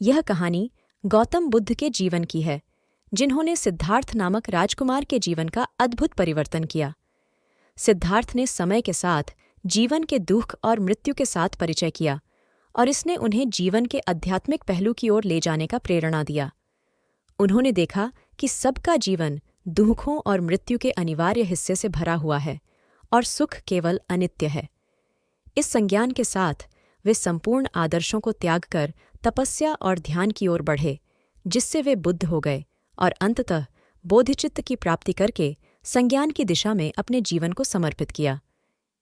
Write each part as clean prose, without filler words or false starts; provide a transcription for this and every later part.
यह कहानी गौतम बुद्ध के जीवन की है, जिन्होंने सिद्धार्थ नामक राजकुमार के जीवन का अद्भुत परिवर्तन किया। सिद्धार्थ ने समय के साथ जीवन के दुख और मृत्यु के साथ परिचय किया और इसने उन्हें जीवन के आध्यात्मिक पहलू की ओर ले जाने का प्रेरणा दिया। उन्होंने देखा कि सबका जीवन दुखों और मृत्यु के अनिवार्य हिस्से से भरा हुआ है और सुख केवल अनित्य है। इस संज्ञान के साथ वे संपूर्ण आदर्शों को त्याग कर तपस्या और ध्यान की ओर बढ़े, जिससे वे बुद्ध हो गए और अंततः बोधिचित्त की प्राप्ति करके संज्ञान की दिशा में अपने जीवन को समर्पित किया।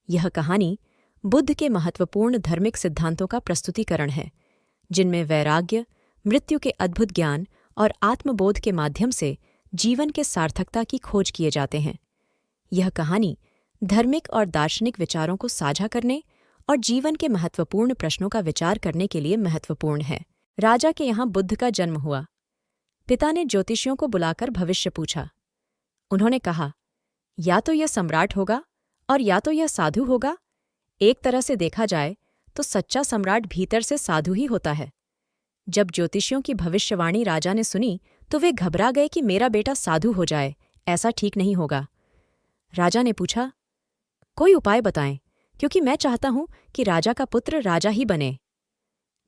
यह कहानी बुद्ध के महत्वपूर्ण धार्मिक सिद्धांतों का प्रस्तुतिकरण है, जिनमें वैराग्य, मृत्यु के अद्भुत ज्ञान और आत्मबोध के माध्यम से जीवन के सार्थकता की खोज किए जाते हैं। यह कहानी धार्मिक और दार्शनिक विचारों को साझा करने और जीवन के महत्वपूर्ण प्रश्नों का विचार करने के लिए महत्वपूर्ण है। राजा के यहाँ बुद्ध का जन्म हुआ। पिता ने ज्योतिषियों को बुलाकर भविष्य पूछा। उन्होंने कहा, या तो यह सम्राट होगा और या तो यह साधु होगा। एक तरह से देखा जाए तो सच्चा सम्राट भीतर से साधु ही होता है। जब ज्योतिषियों की भविष्यवाणी राजा ने सुनी तो वे घबरा गए कि मेरा बेटा साधु हो जाए, ऐसा ठीक नहीं होगा। राजा ने पूछा, कोई उपाय बताएं, क्योंकि मैं चाहता हूं कि राजा का पुत्र राजा ही बने।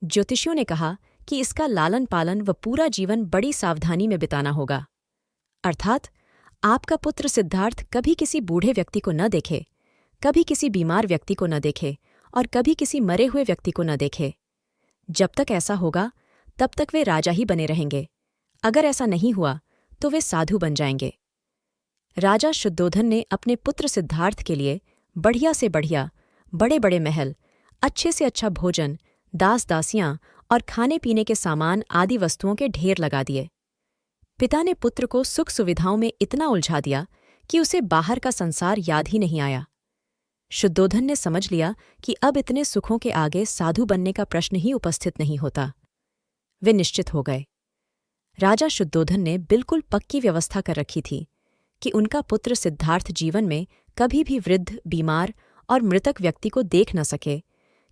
ज्योतिषियों ने कहा कि इसका लालन पालन व पूरा जीवन बड़ी सावधानी में बिताना होगा। अर्थात आपका पुत्र सिद्धार्थ कभी किसी बूढ़े व्यक्ति को न देखे, कभी किसी बीमार व्यक्ति को न देखे और कभी किसी मरे हुए व्यक्ति को न देखे। जब तक ऐसा होगा तब तक वे राजा ही बने रहेंगे। अगर ऐसा नहीं हुआ तो वे साधु बन जाएंगे। राजा शुद्धोधन ने अपने पुत्र सिद्धार्थ के लिए बढ़िया से बढ़िया, बड़े बड़े महल, अच्छे से अच्छा भोजन, दास दासियां और खाने पीने के सामान आदि वस्तुओं के ढेर लगा दिए। पिता ने पुत्र को सुख सुविधाओं में इतना उलझा दिया कि उसे बाहर का संसार याद ही नहीं आया। शुद्धोधन ने समझ लिया कि अब इतने सुखों के आगे साधु बनने का प्रश्न ही उपस्थित नहीं होता। वे निश्चित हो गए। राजा शुद्धोधन ने बिल्कुल पक्की व्यवस्था कर रखी थी कि उनका पुत्र सिद्धार्थ जीवन में कभी भी वृद्ध, बीमार और मृतक व्यक्ति को देख न सके,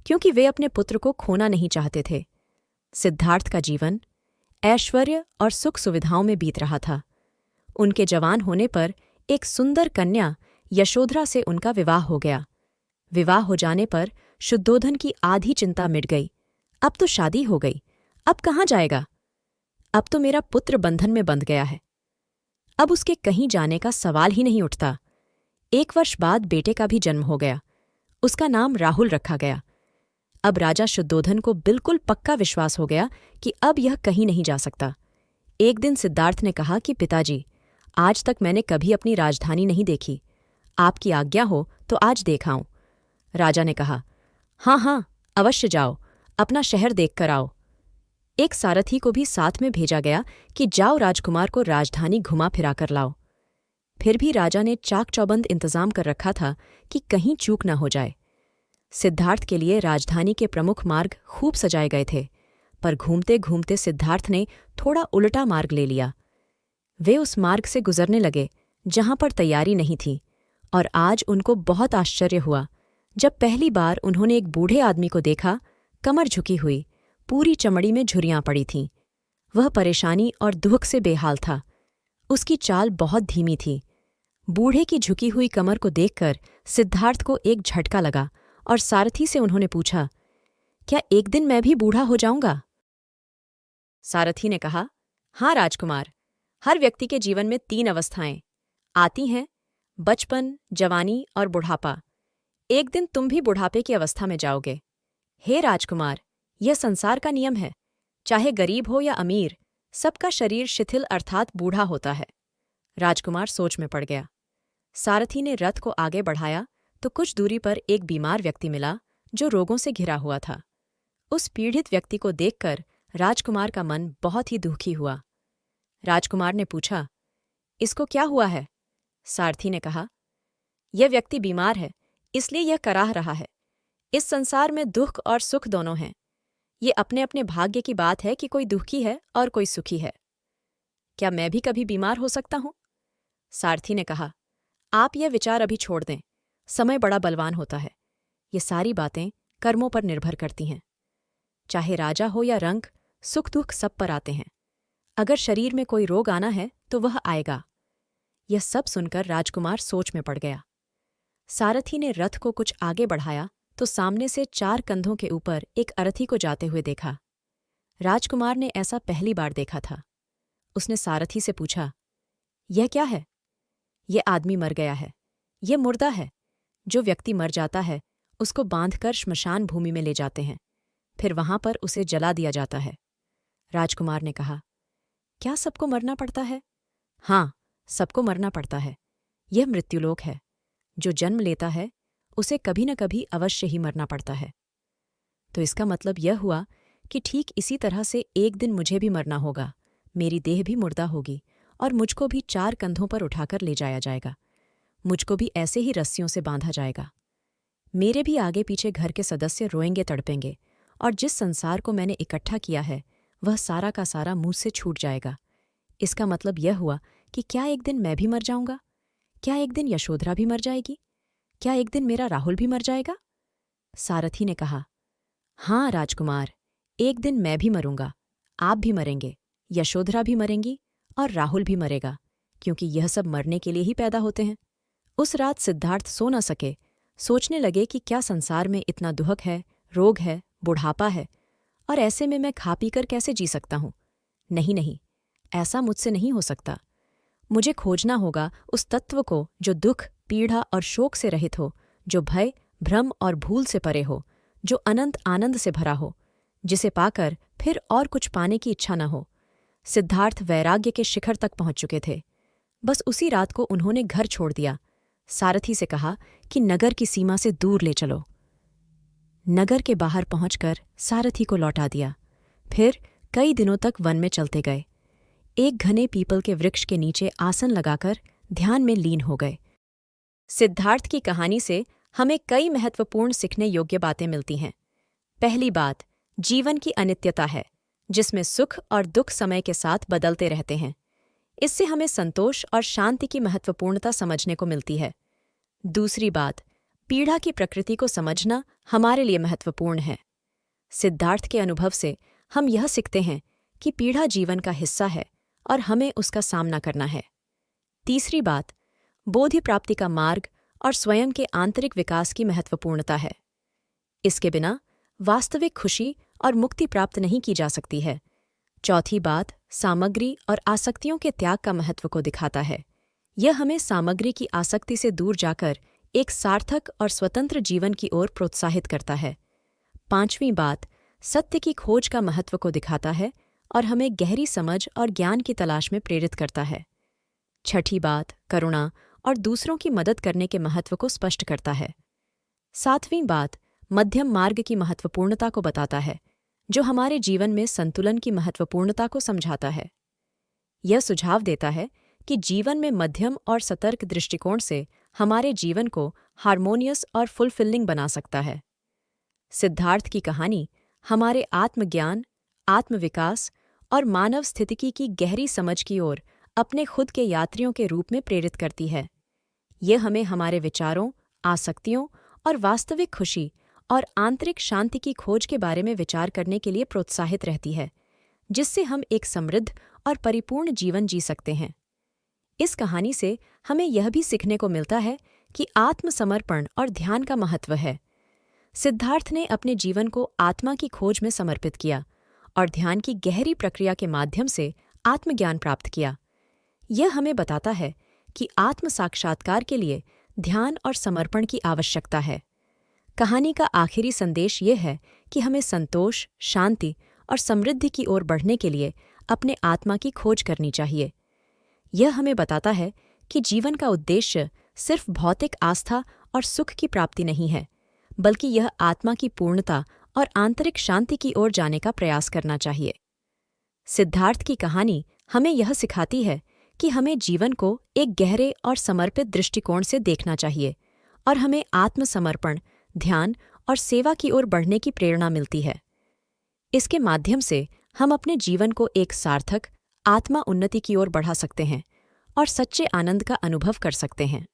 क्योंकि वे अपने पुत्र को खोना नहीं चाहते थे। सिद्धार्थ का जीवन ऐश्वर्य और सुख सुविधाओं में बीत रहा था। उनके जवान होने पर एक सुंदर कन्या यशोधरा से उनका विवाह हो गया। विवाह हो जाने पर शुद्धोधन की आधी चिंता मिट गई। अब तो शादी हो गई, अब कहाँ जाएगा? अब तो मेरा पुत्र बंधन में बंध गया है। अब उसके कहीं जाने का सवाल ही नहीं उठता। 1 वर्ष बाद बेटे का भी जन्म हो गया। उसका नाम राहुल रखा गया। अब राजा शुद्धोधन को बिल्कुल पक्का विश्वास हो गया कि अब यह कहीं नहीं जा सकता। एक दिन सिद्धार्थ ने कहा कि पिताजी, आज तक मैंने कभी अपनी राजधानी नहीं देखी। आपकी आज्ञा हो तो आज देख आऊं। राजा ने कहा, हाँ हाँ, अवश्य जाओ, अपना शहर देखकर आओ। एक सारथी को भी साथ में भेजा गया कि जाओ राजकुमार को राजधानी घुमा फिरा कर लाओ। फिर भी राजा ने चाक चौबंद इंतजाम कर रखा था कि कहीं चूक न हो जाए। सिद्धार्थ के लिए राजधानी के प्रमुख मार्ग खूब सजाए गए थे, पर घूमते घूमते सिद्धार्थ ने थोड़ा उल्टा मार्ग ले लिया। वे उस मार्ग से गुजरने लगे जहां पर तैयारी नहीं थी, और आज उनको बहुत आश्चर्य हुआ जब पहली बार उन्होंने एक बूढ़े आदमी को देखा, कमर झुकी हुई, पूरी चमड़ी में झुर्रियां पड़ी थीं। वह परेशानी और दुख से बेहाल था। उसकी चाल बहुत धीमी थी। बूढ़े की झुकी हुई कमर को देखकर सिद्धार्थ को एक झटका लगा और सारथी से उन्होंने पूछा, क्या एक दिन मैं भी बूढ़ा हो जाऊंगा? सारथी ने कहा, हाँ राजकुमार, हर व्यक्ति के जीवन में 3 अवस्थाएं आती हैं, बचपन, जवानी और बुढ़ापा। एक दिन तुम भी बुढ़ापे की अवस्था में जाओगे। हे राजकुमार, यह संसार का नियम है। चाहे गरीब हो या अमीर, सबका शरीर शिथिल अर्थात बूढ़ा होता है। राजकुमार सोच में पड़ गया। सारथी ने रथ को आगे बढ़ाया तो कुछ दूरी पर एक बीमार व्यक्ति मिला जो रोगों से घिरा हुआ था। उस पीड़ित व्यक्ति को देखकर राजकुमार का मन बहुत ही दुखी हुआ। राजकुमार ने पूछा, इसको क्या हुआ है? सारथी ने कहा, यह व्यक्ति बीमार है, इसलिए यह कराह रहा है। इस संसार में दुख और सुख दोनों हैं। ये अपने अपने भाग्य की बात है कि कोई दुखी है और कोई सुखी है। क्या मैं भी कभी बीमार हो सकता हूं? सारथी ने कहा, आप यह विचार अभी छोड़ दें। समय बड़ा बलवान होता है। ये सारी बातें कर्मों पर निर्भर करती हैं। चाहे राजा हो या रंक, सुख दुख सब पर आते हैं। अगर शरीर में कोई रोग आना है तो वह आएगा। यह सब सुनकर राजकुमार सोच में पड़ गया। सारथी ने रथ को कुछ आगे बढ़ाया तो सामने से 4 कंधों के ऊपर एक अरथी को जाते हुए देखा। राजकुमार ने ऐसा पहली बार देखा था। उसने सारथी से पूछा, यह क्या है? यह आदमी मर गया है, यह मुर्दा है। जो व्यक्ति मर जाता है उसको बांधकर श्मशान भूमि में ले जाते हैं, फिर वहां पर उसे जला दिया जाता है। राजकुमार ने कहा, क्या सबको मरना पड़ता है? हाँ, सबको मरना पड़ता है। यह मृत्युलोक है। जो जन्म लेता है उसे कभी न कभी अवश्य ही मरना पड़ता है। तो इसका मतलब यह हुआ कि ठीक इसी तरह से एक दिन मुझे भी मरना होगा। मेरी देह भी मुर्दा होगी और मुझको भी 4 कंधों पर उठाकर ले जाया जाएगा। मुझको भी ऐसे ही रस्सियों से बांधा जाएगा। मेरे भी आगे पीछे घर के सदस्य रोएंगे तड़पेंगे और जिस संसार को मैंने इकट्ठा किया है वह सारा का सारा मुझ से छूट जाएगा। इसका मतलब यह हुआ कि क्या एक दिन मैं भी मर जाऊंगा? क्या एक दिन यशोधरा भी मर जाएगी? क्या एक दिन मेरा राहुल भी मर जाएगा? सारथी ने कहा, हाँ राजकुमार, एक दिन मैं भी मरूंगा, आप भी मरेंगे, यशोधरा भी मरेंगी और राहुल भी मरेगा, क्योंकि यह सब मरने के लिए ही पैदा होते हैं। उस रात सिद्धार्थ सो न सके। सोचने लगे कि क्या संसार में इतना दुहक है, रोग है, बुढ़ापा है, और ऐसे में मैं खा पीकर कैसे जी सकता हूं? नहीं नहीं, ऐसा मुझसे नहीं हो सकता। मुझे खोजना होगा उस तत्व को जो दुख, पीड़ा और शोक से रहित हो, जो भय, भ्रम और भूल से परे हो, जो अनंत आनंद से भरा हो, जिसे पाकर फिर और कुछ पाने की इच्छा न हो। सिद्धार्थ वैराग्य के शिखर तक पहुंच चुके थे। बस उसी रात को उन्होंने घर छोड़ दिया। सारथी से कहा कि नगर की सीमा से दूर ले चलो। नगर के बाहर पहुंचकर सारथी को लौटा दिया। फिर कई दिनों तक वन में चलते गए। एक घने पीपल के वृक्ष के नीचे आसन लगाकर ध्यान में लीन हो गए। सिद्धार्थ की कहानी से हमें कई महत्वपूर्ण सीखने योग्य बातें मिलती हैं। पहली बात, जीवन की अनित्यता है, जिसमें सुख और दुख समय के साथ बदलते रहते हैं। इससे हमें संतोष और शांति की महत्वपूर्णता समझने को मिलती है। दूसरी बात, पीड़ा की प्रकृति को समझना हमारे लिए महत्वपूर्ण है। सिद्धार्थ के अनुभव से हम यह सीखते हैं कि पीड़ा जीवन का हिस्सा है और हमें उसका सामना करना है। तीसरी बात, बोधि प्राप्ति का मार्ग और स्वयं के आंतरिक विकास की महत्वपूर्णता है। इसके बिना वास्तविक खुशी और मुक्ति प्राप्त नहीं की जा सकती है। चौथी बात, सामग्री और आसक्तियों के त्याग का महत्व को दिखाता है। यह हमें सामग्री की आसक्ति से दूर जाकर एक सार्थक और स्वतंत्र जीवन की ओर प्रोत्साहित करता है। पांचवीं बात, सत्य की खोज का महत्व को दिखाता है और हमें गहरी समझ और ज्ञान की तलाश में प्रेरित करता है। छठी बात, करुणा और दूसरों की मदद करने के महत्व को स्पष्ट करता है। सातवीं बात, मध्यम मार्ग की महत्वपूर्णता को बताता है, जो हमारे जीवन में संतुलन की महत्वपूर्णता को समझाता है। यह सुझाव देता है कि जीवन में मध्यम और सतर्क दृष्टिकोण से हमारे जीवन को हार्मोनियस और फुलफिलिंग बना सकता है। सिद्धार्थ की कहानी हमारे आत्मज्ञान, आत्मविकास और मानव स्थितिकी की गहरी समझ की ओर अपने खुद के यात्रियों के रूप में प्रेरित करती है। यह हमें हमारे विचारों, आसक्तियों और वास्तविक खुशी और आंतरिक शांति की खोज के बारे में विचार करने के लिए प्रोत्साहित रहती है, जिससे हम एक समृद्ध और परिपूर्ण जीवन जी सकते हैं। इस कहानी से हमें यह भी सीखने को मिलता है कि आत्मसमर्पण और ध्यान का महत्व है। सिद्धार्थ ने अपने जीवन को आत्मा की खोज में समर्पित किया और ध्यान की गहरी प्रक्रिया के माध्यम से आत्मज्ञान प्राप्त किया। यह हमें बताता है कि आत्म साक्षात्कार के लिए ध्यान और समर्पण की आवश्यकता है। कहानी का आखिरी संदेश ये है कि हमें संतोष, शांति और समृद्धि की ओर बढ़ने के लिए अपने आत्मा की खोज करनी चाहिए। यह हमें बताता है कि जीवन का उद्देश्य सिर्फ भौतिक आस्था और सुख की प्राप्ति नहीं है, बल्कि यह आत्मा की पूर्णता और आंतरिक शांति की ओर जाने का प्रयास करना चाहिए। सिद्धार्थ की कहानी हमें यह सिखाती है कि हमें जीवन को एक गहरे और समर्पित दृष्टिकोण से देखना चाहिए और हमें आत्मसमर्पण, ध्यान और सेवा की ओर बढ़ने की प्रेरणा मिलती है। इसके माध्यम से हम अपने जीवन को एक सार्थक, आत्मा उन्नति की ओर बढ़ा सकते हैं और सच्चे आनंद का अनुभव कर सकते हैं।